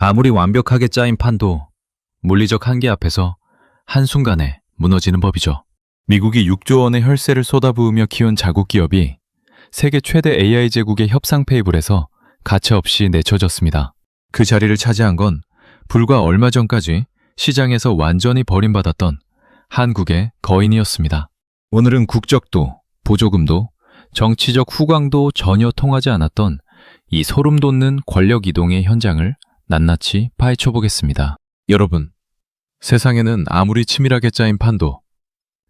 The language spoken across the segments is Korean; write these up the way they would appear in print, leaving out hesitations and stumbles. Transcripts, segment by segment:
아무리 완벽하게 짜인 판도 물리적 한계 앞에서 한순간에 무너지는 법이죠. 미국이 6조 원의 혈세를 쏟아부으며 키운 자국 기업이 세계 최대 AI 제국의 협상 테이블에서 가차없이 내쳐졌습니다. 그 자리를 차지한 건 불과 얼마 전까지 시장에서 완전히 버림받았던 한국의 거인이었습니다. 오늘은 국적도, 보조금도, 정치적 후광도 전혀 통하지 않았던 이 소름 돋는 권력 이동의 현장을 낱낱이 파헤쳐 보겠습니다. 여러분, 세상에는 아무리 치밀하게 짜인 판도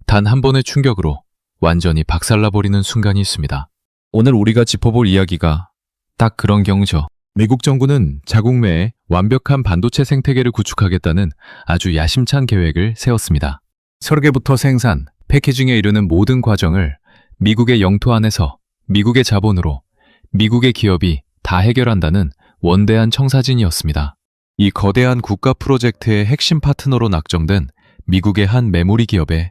단 한 번의 충격으로 완전히 박살나버리는 순간이 있습니다. 오늘 우리가 짚어볼 이야기가 딱 그런 경우죠. 미국 정부는 자국 내에 완벽한 반도체 생태계를 구축하겠다는 아주 야심찬 계획을 세웠습니다. 설계부터 생산, 패키징에 이르는 모든 과정을 미국의 영토 안에서 미국의 자본으로 미국의 기업이 다 해결한다는 원대한 청사진이었습니다. 이 거대한 국가 프로젝트의 핵심 파트너로 낙점된 미국의 한 메모리 기업에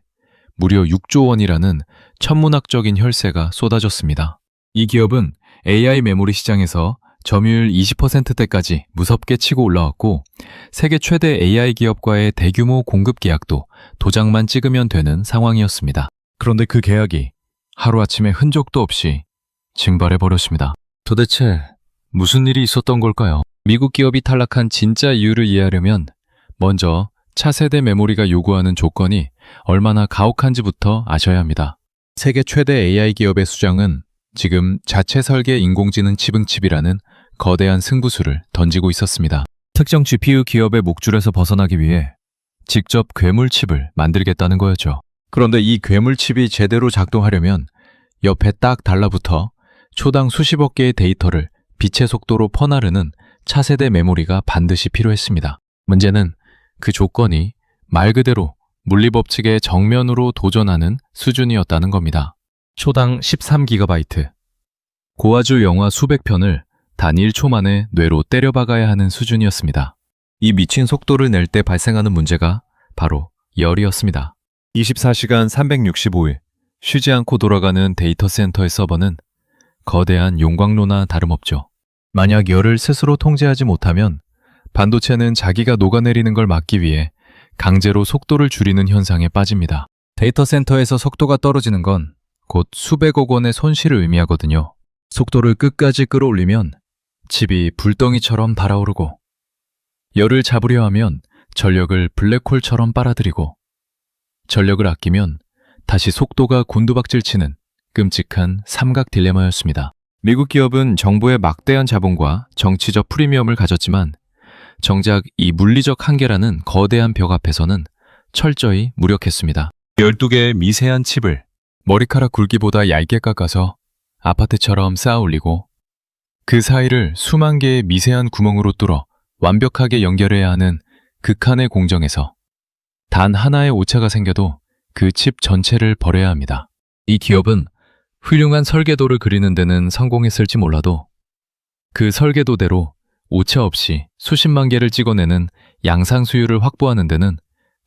무려 6조 원이라는 천문학적인 혈세가 쏟아졌습니다. 이 기업은 AI 메모리 시장에서 점유율 20%대까지 무섭게 치고 올라왔고 세계 최대 AI 기업과의 대규모 공급 계약도 도장만 찍으면 되는 상황이었습니다. 그런데 그 계약이 하루아침에 흔적도 없이 증발해버렸습니다. 도대체 무슨 일이 있었던 걸까요? 미국 기업이 탈락한 진짜 이유를 이해하려면 먼저 차세대 메모리가 요구하는 조건이 얼마나 가혹한지부터 아셔야 합니다. 세계 최대 AI 기업의 수장은 지금 자체 설계 인공지능 치붕칩이라는 거대한 승부수를 던지고 있었습니다. 특정 GPU 기업의 목줄에서 벗어나기 위해 직접 괴물칩을 만들겠다는 거였죠. 그런데 이 괴물칩이 제대로 작동하려면 옆에 딱 달라붙어 초당 수십억 개의 데이터를 빛의 속도로 퍼나르는 차세대 메모리가 반드시 필요했습니다. 문제는 그 조건이 말 그대로 물리법칙에 정면으로 도전하는 수준이었다는 겁니다. 초당 13GB, 고화질 영화 수백 편을 단 1초 만에 뇌로 때려박아야 하는 수준이었습니다. 이 미친 속도를 낼 때 발생하는 문제가 바로 열이었습니다. 24시간 365일 쉬지 않고 돌아가는 데이터 센터의 서버는 거대한 용광로나 다름없죠. 만약 열을 스스로 통제하지 못하면 반도체는 자기가 녹아내리는 걸 막기 위해 강제로 속도를 줄이는 현상에 빠집니다. 데이터 센터에서 속도가 떨어지는 건 곧 수백억 원의 손실을 의미하거든요. 속도를 끝까지 끌어올리면 칩이 불덩이처럼 달아오르고 열을 잡으려 하면 전력을 블랙홀처럼 빨아들이고 전력을 아끼면 다시 속도가 곤두박질치는 끔찍한 삼각 딜레마였습니다. 미국 기업은 정부의 막대한 자본과 정치적 프리미엄을 가졌지만 정작 이 물리적 한계라는 거대한 벽 앞에서는 철저히 무력했습니다. 12개의 미세한 칩을 머리카락 굵기보다 얇게 깎아서 아파트처럼 쌓아 올리고 그 사이를 수만 개의 미세한 구멍으로 뚫어 완벽하게 연결해야 하는 극한의 공정에서 단 하나의 오차가 생겨도 그 칩 전체를 버려야 합니다. 이 기업은 훌륭한 설계도를 그리는 데는 성공했을지 몰라도 그 설계도대로 오차 없이 수십만 개를 찍어내는 양상 수율을 확보하는 데는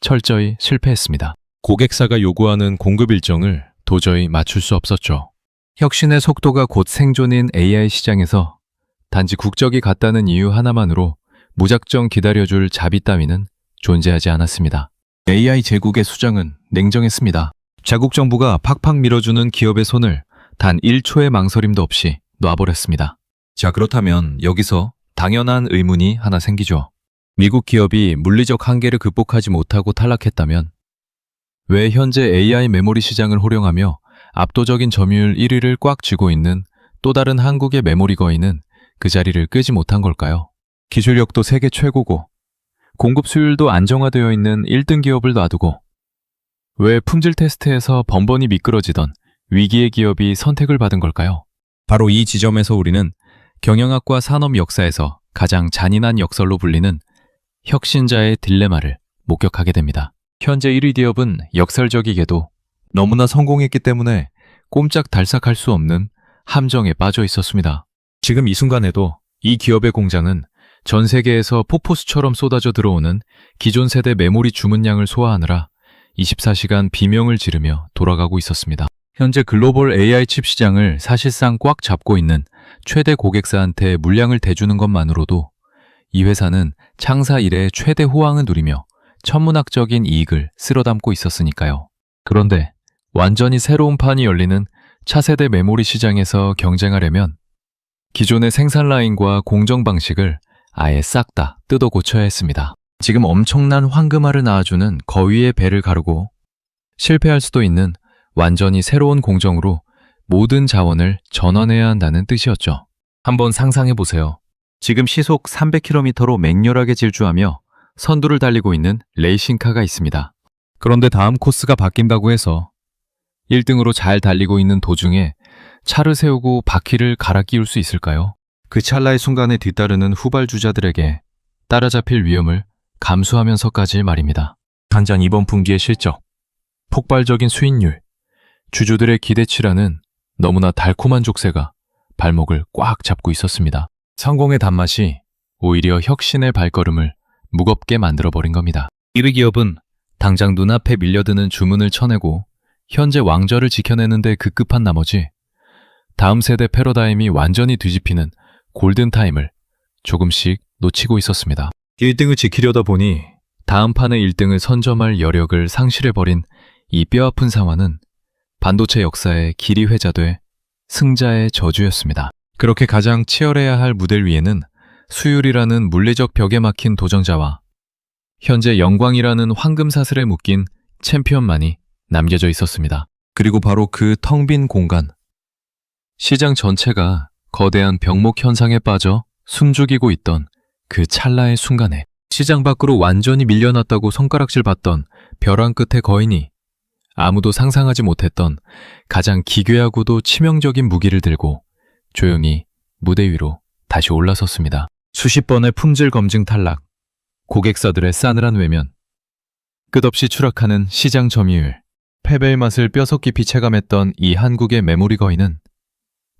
철저히 실패했습니다. 고객사가 요구하는 공급 일정을 도저히 맞출 수 없었죠. 혁신의 속도가 곧 생존인 AI 시장에서 단지 국적이 같다는 이유 하나만으로 무작정 기다려줄 자비 따위는 존재하지 않았습니다. AI 제국의 수장은 냉정했습니다. 자국 정부가 팍팍 밀어주는 기업의 손을 단 1초의 망설임도 없이 놔버렸습니다. 자, 그렇다면 여기서 당연한 의문이 하나 생기죠. 미국 기업이 물리적 한계를 극복하지 못하고 탈락했다면 왜 현재 AI 메모리 시장을 호령하며 압도적인 점유율 1위를 꽉 쥐고 있는 또 다른 한국의 메모리 거인은 그 자리를 끄지 못한 걸까요? 기술력도 세계 최고고 공급 수율도 안정화되어 있는 1등 기업을 놔두고 왜 품질 테스트에서 번번이 미끄러지던 위기의 기업이 선택을 받은 걸까요? 바로 이 지점에서 우리는 경영학과 산업 역사에서 가장 잔인한 역설로 불리는 혁신자의 딜레마를 목격하게 됩니다. 현재 1위 기업은 역설적이게도 너무나 성공했기 때문에 꼼짝달싹할 수 없는 함정에 빠져 있었습니다. 지금 이 순간에도 이 기업의 공장은 전 세계에서 폭포수처럼 쏟아져 들어오는 기존 세대 메모리 주문량을 소화하느라 24시간 비명을 지르며 돌아가고 있었습니다. 현재 글로벌 AI 칩 시장을 사실상 꽉 잡고 있는 최대 고객사한테 물량을 대주는 것만으로도 이 회사는 창사 이래 최대 호황을 누리며 천문학적인 이익을 쓸어담고 있었으니까요. 그런데 완전히 새로운 판이 열리는 차세대 메모리 시장에서 경쟁하려면 기존의 생산 라인과 공정 방식을 아예 싹 다 뜯어 고쳐야 했습니다. 지금 엄청난 황금알을 낳아주는 거위의 배를 가르고 실패할 수도 있는 완전히 새로운 공정으로 모든 자원을 전환해야 한다는 뜻이었죠. 한번 상상해 보세요. 지금 시속 300km로 맹렬하게 질주하며 선두를 달리고 있는 레이싱카가 있습니다. 그런데 다음 코스가 바뀐다고 해서 1등으로 잘 달리고 있는 도중에 차를 세우고 바퀴를 갈아 끼울 수 있을까요? 그 찰나의 순간에 뒤따르는 후발주자들에게 따라잡힐 위험을 감수하면서까지 말입니다. 당장 이번 분기의 실적, 폭발적인 수익률, 주주들의 기대치라는 너무나 달콤한 족쇄가 발목을 꽉 잡고 있었습니다. 성공의 단맛이 오히려 혁신의 발걸음을 무겁게 만들어버린 겁니다. 1위 기업은 당장 눈앞에 밀려드는 주문을 쳐내고 현재 왕좌를 지켜내는데 급급한 나머지 다음 세대 패러다임이 완전히 뒤집히는 골든타임을 조금씩 놓치고 있었습니다. 1등을 지키려다 보니 다음 판의 1등을 선점할 여력을 상실해버린 이 뼈아픈 상황은 반도체 역사의 길이 회자돼 승자의 저주였습니다. 그렇게 가장 치열해야 할 무대 위에는 수율이라는 물리적 벽에 막힌 도전자와 현재 영광이라는 황금사슬에 묶인 챔피언만이 남겨져 있었습니다. 그리고 바로 그 텅 빈 공간, 시장 전체가 거대한 병목 현상에 빠져 숨죽이고 있던 그 찰나의 순간에 시장 밖으로 완전히 밀려났다고 손가락질 받던 벼랑 끝의 거인이 아무도 상상하지 못했던 가장 기괴하고도 치명적인 무기를 들고 조용히 무대 위로 다시 올라섰습니다. 수십 번의 품질 검증 탈락, 고객사들의 싸늘한 외면, 끝없이 추락하는 시장 점유율, 패배의 맛을 뼈속 깊이 체감했던 이 한국의 메모리 거인은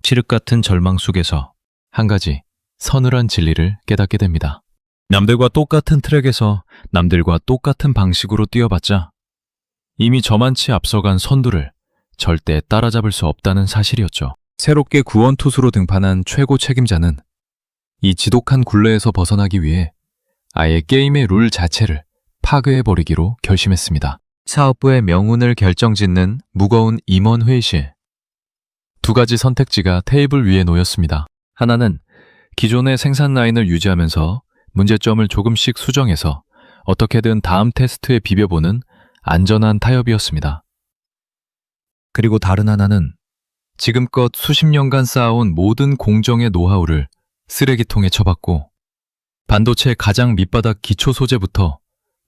칠흑 같은 절망 속에서 한 가지 서늘한 진리를 깨닫게 됩니다. 남들과 똑같은 트랙에서 남들과 똑같은 방식으로 뛰어봤자 이미 저만치 앞서간 선두를 절대 따라잡을 수 없다는 사실이었죠. 새롭게 구원투수로 등판한 최고 책임자는 이 지독한 굴레에서 벗어나기 위해 아예 게임의 룰 자체를 파괴해버리기로 결심했습니다. 사업부의 명운을 결정짓는 무거운 임원 회의실. 두 가지 선택지가 테이블 위에 놓였습니다. 하나는 기존의 생산 라인을 유지하면서 문제점을 조금씩 수정해서 어떻게든 다음 테스트에 비벼보는 안전한 타협이었습니다. 그리고 다른 하나는 지금껏 수십 년간 쌓아온 모든 공정의 노하우를 쓰레기통에 쳐박고 반도체 가장 밑바닥 기초 소재부터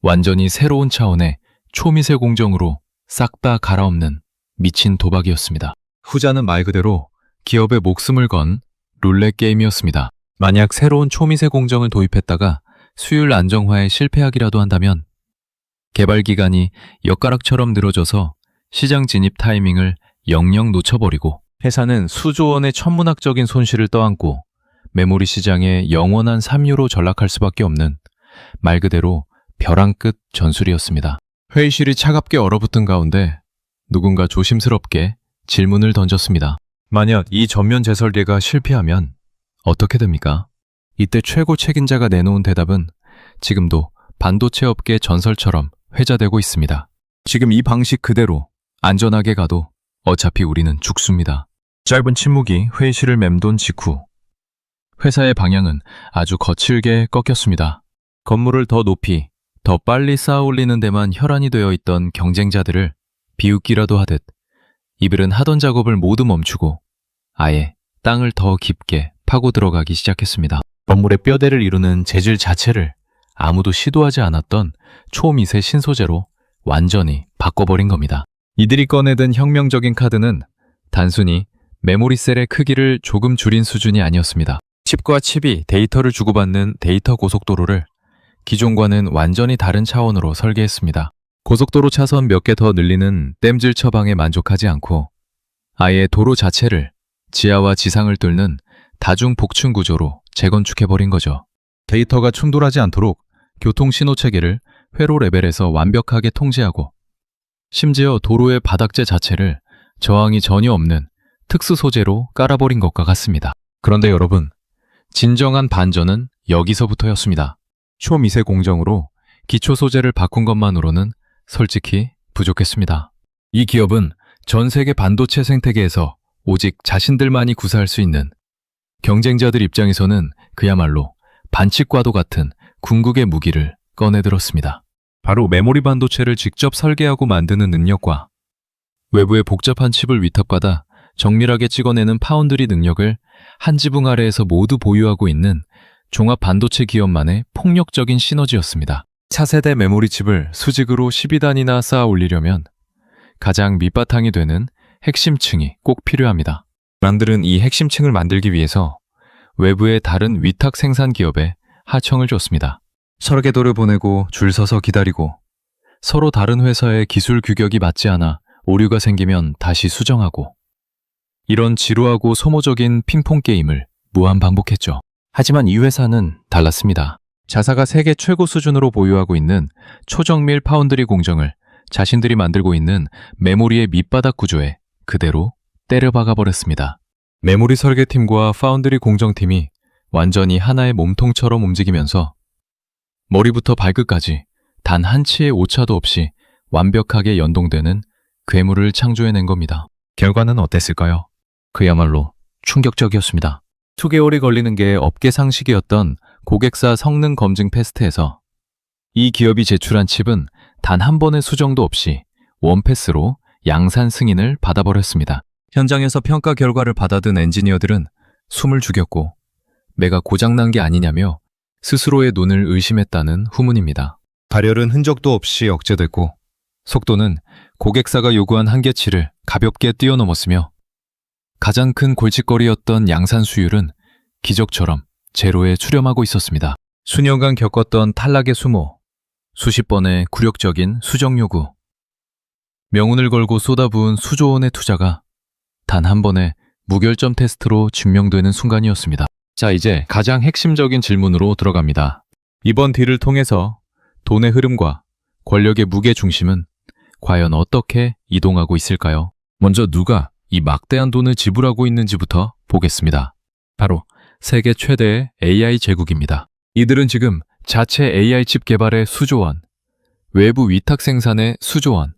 완전히 새로운 차원의 초미세 공정으로 싹 다 갈아엎는 미친 도박이었습니다. 후자는 말 그대로 기업의 목숨을 건 룰렛 게임이었습니다. 만약 새로운 초미세 공정을 도입했다가 수율 안정화에 실패하기라도 한다면 개발 기간이 엿가락처럼 늘어져서 시장 진입 타이밍을 영영 놓쳐버리고 회사는 수조 원의 천문학적인 손실을 떠안고 메모리 시장의 영원한 삼류로 전락할 수밖에 없는 말 그대로 벼랑 끝 전술이었습니다. 회의실이 차갑게 얼어붙은 가운데 누군가 조심스럽게 질문을 던졌습니다. 만약 이 전면 재설계가 실패하면 어떻게 됩니까? 이때 최고 책임자가 내놓은 대답은 지금도 반도체 업계 전설처럼 회자되고 있습니다. 지금 이 방식 그대로 안전하게 가도 어차피 우리는 죽습니다. 짧은 침묵이 회의실을 맴돈 직후 회사의 방향은 아주 거칠게 꺾였습니다. 건물을 더 높이, 더 빨리 쌓아 올리는 데만 혈안이 되어 있던 경쟁자들을 비웃기라도 하듯 이들은 하던 작업을 모두 멈추고 아예 땅을 더 깊게 파고 들어가기 시작했습니다. 건물의 뼈대를 이루는 재질 자체를 아무도 시도하지 않았던 초미세 신소재로 완전히 바꿔버린 겁니다. 이들이 꺼내든 혁명적인 카드는 단순히 메모리셀의 크기를 조금 줄인 수준이 아니었습니다. 칩과 칩이 데이터를 주고받는 데이터 고속도로를 기존과는 완전히 다른 차원으로 설계했습니다. 고속도로 차선 몇 개 더 늘리는 땜질 처방에 만족하지 않고 아예 도로 자체를 지하와 지상을 뚫는 다중 복층 구조로 재건축해버린 거죠. 데이터가 충돌하지 않도록 교통 신호 체계를 회로 레벨에서 완벽하게 통제하고 심지어 도로의 바닥재 자체를 저항이 전혀 없는 특수 소재로 깔아버린 것과 같습니다. 그런데 여러분, 진정한 반전은 여기서부터였습니다. 초미세 공정으로 기초 소재를 바꾼 것만으로는 솔직히 부족했습니다. 이 기업은 전 세계 반도체 생태계에서 오직 자신들만이 구사할 수 있는, 경쟁자들 입장에서는 그야말로 반칙과도 같은 궁극의 무기를 꺼내들었습니다. 바로 메모리 반도체를 직접 설계하고 만드는 능력과 외부의 복잡한 칩을 위탁받아 정밀하게 찍어내는 파운드리 능력을 한 지붕 아래에서 모두 보유하고 있는 종합 반도체 기업만의 폭력적인 시너지였습니다. 차세대 메모리 칩을 수직으로 12단이나 쌓아 올리려면 가장 밑바탕이 되는 핵심층이 꼭 필요합니다. 사람들은 이 핵심층을 만들기 위해서 외부의 다른 위탁 생산 기업에 하청을 줬습니다. 설계도를 보내고 줄 서서 기다리고 서로 다른 회사의 기술 규격이 맞지 않아 오류가 생기면 다시 수정하고, 이런 지루하고 소모적인 핑퐁 게임을 무한 반복했죠. 하지만 이 회사는 달랐습니다. 자사가 세계 최고 수준으로 보유하고 있는 초정밀 파운드리 공정을 자신들이 만들고 있는 메모리의 밑바닥 구조에 그대로 때려박아 버렸습니다. 메모리 설계팀과 파운드리 공정팀이 완전히 하나의 몸통처럼 움직이면서 머리부터 발끝까지 단 한 치의 오차도 없이 완벽하게 연동되는 괴물을 창조해낸 겁니다. 결과는 어땠을까요? 그야말로 충격적이었습니다. 2개월이 걸리는 게 업계 상식이었던 고객사 성능 검증 테스트에서 이 기업이 제출한 칩은 단 한 번의 수정도 없이 원패스로 양산 승인을 받아버렸습니다. 현장에서 평가 결과를 받아든 엔지니어들은 숨을 죽였고 매가 고장난 게 아니냐며 스스로의 눈을 의심했다는 후문입니다. 발열은 흔적도 없이 억제됐고 속도는 고객사가 요구한 한계치를 가볍게 뛰어넘었으며 가장 큰 골칫거리였던 양산 수율은 기적처럼 제로에 추렴하고 있었습니다. 수년간 겪었던 탈락의 수모, 수십 번의 굴욕적인 수정 요구, 명운을 걸고 쏟아부은 수조 원의 투자가 단 한 번의 무결점 테스트로 증명되는 순간이었습니다. 자, 이제 가장 핵심적인 질문으로 들어갑니다. 이번 딜을 통해서 돈의 흐름과 권력의 무게 중심은 과연 어떻게 이동하고 있을까요? 먼저 누가 이 막대한 돈을 지불하고 있는지부터 보겠습니다. 바로 세계 최대의 AI 제국입니다. 이들은 지금 자체 AI 칩 개발에 수조 원, 외부 위탁 생산에 수조 원,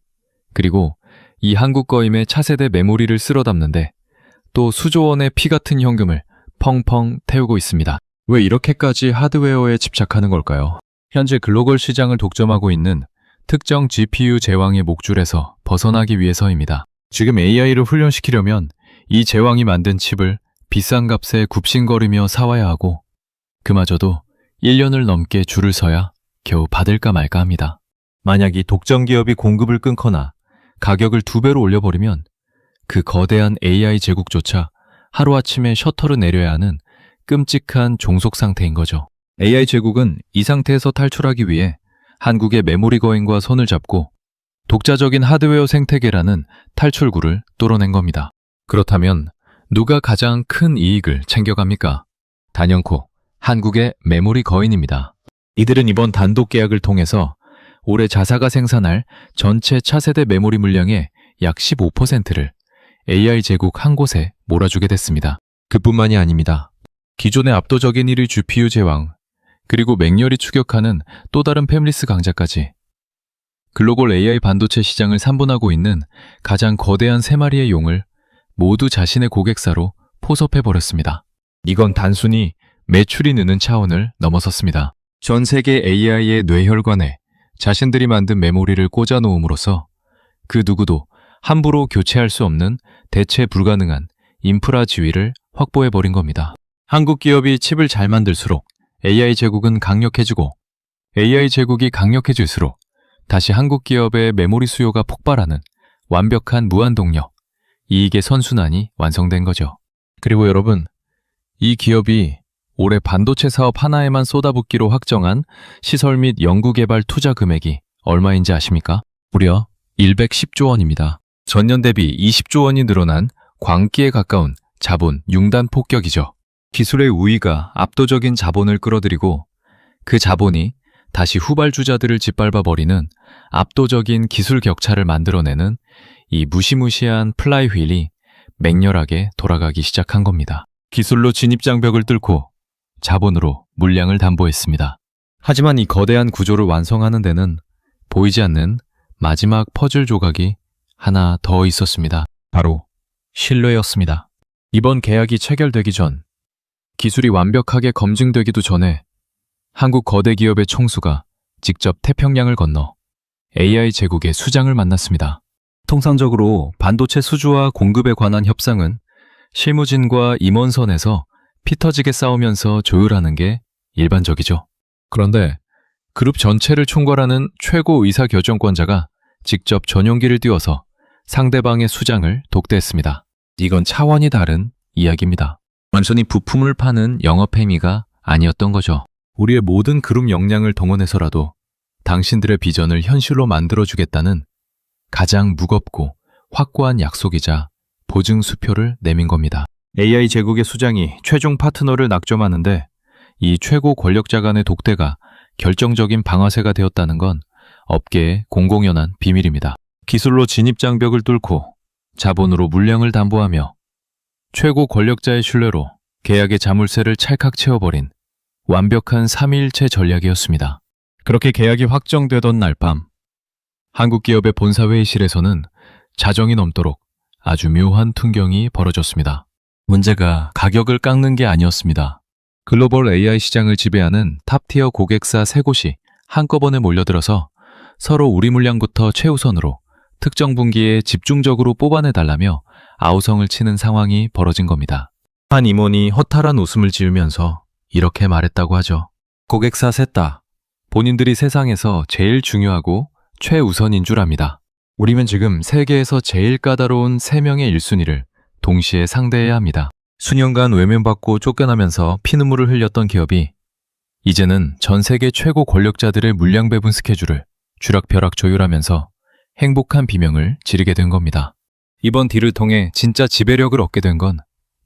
그리고 이 한국 거임의 차세대 메모리를 쓸어 담는데 또 수조 원의 피 같은 현금을 펑펑 태우고 있습니다. 왜 이렇게까지 하드웨어에 집착하는 걸까요? 현재 글로벌 시장을 독점하고 있는 특정 GPU 제왕의 목줄에서 벗어나기 위해서입니다. 지금 AI를 훈련시키려면 이 제왕이 만든 칩을 비싼 값에 굽신거리며 사와야 하고 그마저도 1년을 넘게 줄을 서야 겨우 받을까 말까 합니다. 만약 이 독점 기업이 공급을 끊거나 가격을 2배로 올려버리면 그 거대한 AI 제국조차 하루아침에 셔터를 내려야 하는 끔찍한 종속 상태인 거죠. AI 제국은 이 상태에서 탈출하기 위해 한국의 메모리 거인과 손을 잡고 독자적인 하드웨어 생태계라는 탈출구를 뚫어낸 겁니다. 그렇다면 누가 가장 큰 이익을 챙겨갑니까? 단연코 한국의 메모리 거인입니다. 이들은 이번 단독 계약을 통해서 올해 자사가 생산할 전체 차세대 메모리 물량의 약 15%를 AI 제국 한 곳에 몰아주게 됐습니다. 그뿐만이 아닙니다. 기존의 압도적인 1위 GPU 제왕, 그리고 맹렬히 추격하는 또 다른 팹리스 강자까지 글로벌 AI 반도체 시장을 3분하고 있는 가장 거대한 3마리의 용을 모두 자신의 고객사로 포섭해버렸습니다. 이건 단순히 매출이 느는 차원을 넘어섰습니다. 전 세계 AI의 뇌혈관에 자신들이 만든 메모리를 꽂아 놓음으로써 그 누구도 함부로 교체할 수 없는 대체 불가능한 인프라 지위를 확보해버린 겁니다. 한국 기업이 칩을 잘 만들수록 AI 제국은 강력해지고 AI 제국이 강력해질수록 다시 한국 기업의 메모리 수요가 폭발하는 완벽한 무한동력, 이익의 선순환이 완성된 거죠. 그리고 여러분, 이 기업이 올해 반도체 사업 하나에만 쏟아붓기로 확정한 시설 및 연구개발 투자 금액이 얼마인지 아십니까? 무려 110조 원입니다. 전년 대비 20조 원이 늘어난 광기에 가까운 자본 융단 폭격이죠. 기술의 우위가 압도적인 자본을 끌어들이고 그 자본이 다시 후발주자들을 짓밟아버리는 압도적인 기술 격차를 만들어내는 이 무시무시한 플라이휠이 맹렬하게 돌아가기 시작한 겁니다. 기술로 진입장벽을 뚫고 자본으로 물량을 담보했습니다. 하지만 이 거대한 구조를 완성하는 데는 보이지 않는 마지막 퍼즐 조각이 하나 더 있었습니다. 바로 신뢰였습니다. 이번 계약이 체결되기 전, 기술이 완벽하게 검증되기도 전에 한국 거대 기업의 총수가 직접 태평양을 건너 AI 제국의 수장을 만났습니다. 통상적으로 반도체 수주와 공급에 관한 협상은 실무진과 임원선에서 피 터지게 싸우면서 조율하는 게 일반적이죠. 그런데 그룹 전체를 총괄하는 최고 의사결정권자가 직접 전용기를 띄워서 상대방의 수장을 독대했습니다. 이건 차원이 다른 이야기입니다. 완전히 부품을 파는 영업 행위가 아니었던 거죠. 우리의 모든 그룹 역량을 동원해서라도 당신들의 비전을 현실로 만들어주겠다는 가장 무겁고 확고한 약속이자 보증 수표를 내민 겁니다. AI 제국의 수장이 최종 파트너를 낙점하는데 이 최고 권력자 간의 독대가 결정적인 방아쇠가 되었다는 건 업계의 공공연한 비밀입니다. 기술로 진입장벽을 뚫고 자본으로 물량을 담보하며 최고 권력자의 신뢰로 계약의 자물쇠를 찰칵 채워버린 완벽한 삼위일체 전략이었습니다. 그렇게 계약이 확정되던 날 밤, 한국 기업의 본사 회의실에서는 자정이 넘도록 아주 묘한 풍경이 벌어졌습니다. 문제가 가격을 깎는 게 아니었습니다. 글로벌 AI 시장을 지배하는 탑티어 고객사 3곳이 한꺼번에 몰려들어서 서로 우리 물량부터 최우선으로 특정 분기에 집중적으로 뽑아내달라며 아우성을 치는 상황이 벌어진 겁니다. 한 임원이 허탈한 웃음을 지으면서 이렇게 말했다고 하죠. 고객사 셋 다 본인들이 세상에서 제일 중요하고 최우선인 줄 압니다. 우리는 지금 세계에서 제일 까다로운 3명의 1순위를 동시에 상대해야 합니다. 수년간 외면받고 쫓겨나면서 피눈물을 흘렸던 기업이 이제는 전 세계 최고 권력자들의 물량 배분 스케줄을 쥐락펴락 조율하면서 행복한 비명을 지르게 된 겁니다. 이번 딜을 통해 진짜 지배력을 얻게 된 건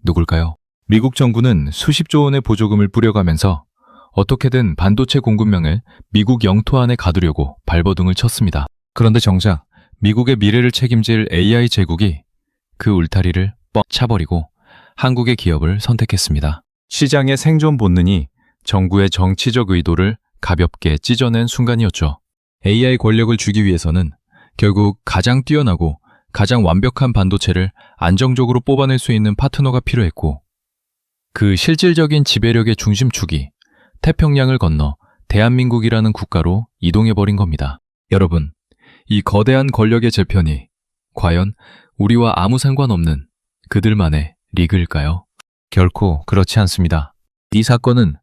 누굴까요? 미국 정부는 수십조 원의 보조금을 뿌려가면서 어떻게든 반도체 공급망을 미국 영토 안에 가두려고 발버둥을 쳤습니다. 그런데 정작 미국의 미래를 책임질 AI 제국이 그 울타리를 뻑 차버리고 한국의 기업을 선택했습니다. 시장의 생존 본능이 정부의 정치적 의도를 가볍게 찢어낸 순간이었죠. AI 권력을 주기 위해서는 결국 가장 뛰어나고 가장 완벽한 반도체를 안정적으로 뽑아낼 수 있는 파트너가 필요했고, 그 실질적인 지배력의 중심축이 태평양을 건너 대한민국이라는 국가로 이동해버린 겁니다. 여러분, 이 거대한 권력의 재편이 과연 우리와 아무 상관없는 그들만의 리그일까요? 결코 그렇지 않습니다. 이 사건은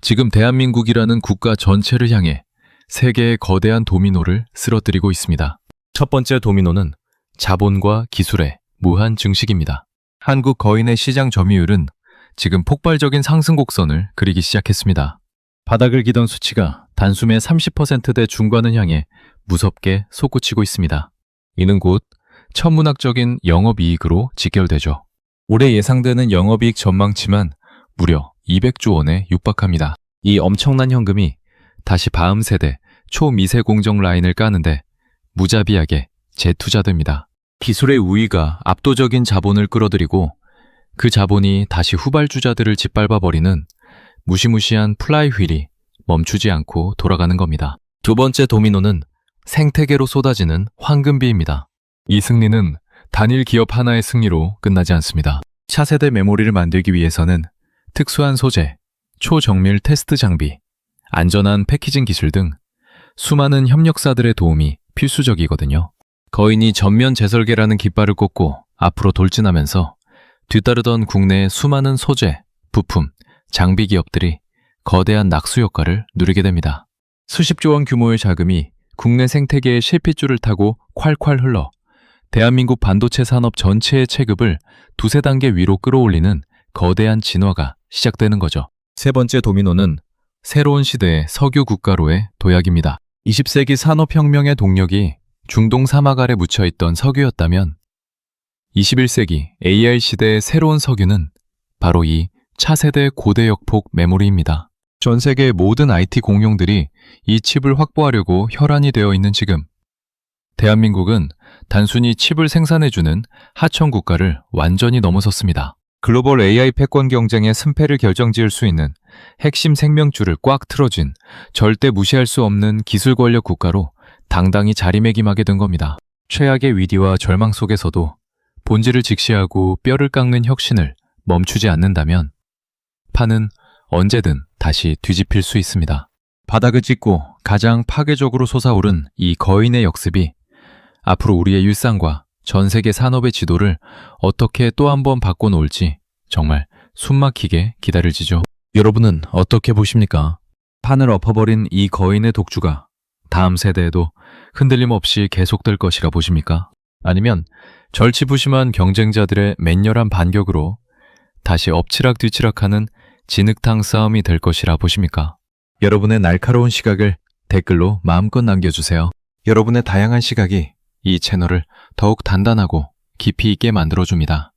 지금 대한민국이라는 국가 전체를 향해 세계의 거대한 도미노를 쓰러뜨리고 있습니다. 첫 번째 도미노는 자본과 기술의 무한 증식입니다. 한국 거인의 시장 점유율은 지금 폭발적인 상승 곡선을 그리기 시작했습니다. 바닥을 기던 수치가 단숨에 30%대 중반을 향해 무섭게 솟구치고 있습니다. 이는 곧 천문학적인 영업이익으로 직결되죠. 올해 예상되는 영업이익 전망치만 무려 200조 원에 육박합니다. 이 엄청난 현금이 다시 다음 세대 초미세 공정 라인을 까는데 무자비하게 재투자됩니다. 기술의 우위가 압도적인 자본을 끌어들이고 그 자본이 다시 후발주자들을 짓밟아버리는 무시무시한 플라이휠이 멈추지 않고 돌아가는 겁니다. 두 번째 도미노는 생태계로 쏟아지는 황금비입니다. 이 승리는 단일 기업 하나의 승리로 끝나지 않습니다. 차세대 메모리를 만들기 위해서는 특수한 소재, 초정밀 테스트 장비, 안전한 패키징 기술 등 수많은 협력사들의 도움이 필수적이거든요. 거인이 전면 재설계라는 깃발을 꽂고 앞으로 돌진하면서 뒤따르던 국내의 수많은 소재, 부품, 장비 기업들이 거대한 낙수 효과를 누리게 됩니다. 수십조 원 규모의 자금이 국내 생태계의 실핏줄을 타고 콸콸 흘러 대한민국 반도체 산업 전체의 체급을 두세 단계 위로 끌어올리는 거대한 진화가 시작되는 거죠. 세 번째 도미노는 새로운 시대의 석유 국가로의 도약입니다. 20세기 산업혁명의 동력이 중동 사막 아래 묻혀있던 석유였다면 21세기 AI 시대의 새로운 석유는 바로 이 차세대 고대역폭 메모리입니다. 전 세계의 모든 IT 공룡들이 이 칩을 확보하려고 혈안이 되어 있는 지금, 대한민국은 단순히 칩을 생산해주는 하청 국가를 완전히 넘어섰습니다. 글로벌 AI 패권 경쟁의 승패를 결정지을 수 있는 핵심 생명줄을 꽉 틀어진 절대 무시할 수 없는 기술 권력 국가로 당당히 자리매김하게 된 겁니다. 최악의 위기와 절망 속에서도 본질을 직시하고 뼈를 깎는 혁신을 멈추지 않는다면 판은 언제든 다시 뒤집힐 수 있습니다. 바닥을 찍고 가장 파괴적으로 솟아오른 이 거인의 역습이 앞으로 우리의 일상과 전 세계 산업의 지도를 어떻게 또 한 번 바꿔놓을지 정말 숨막히게 기다려지죠. 여러분은 어떻게 보십니까? 판을 엎어버린 이 거인의 독주가 다음 세대에도 흔들림 없이 계속될 것이라 보십니까? 아니면 절치부심한 경쟁자들의 맹렬한 반격으로 다시 엎치락뒤치락하는 진흙탕 싸움이 될 것이라 보십니까? 여러분의 날카로운 시각을 댓글로 마음껏 남겨주세요. 여러분의 다양한 시각이 이 채널을 더욱 단단하고 깊이 있게 만들어줍니다.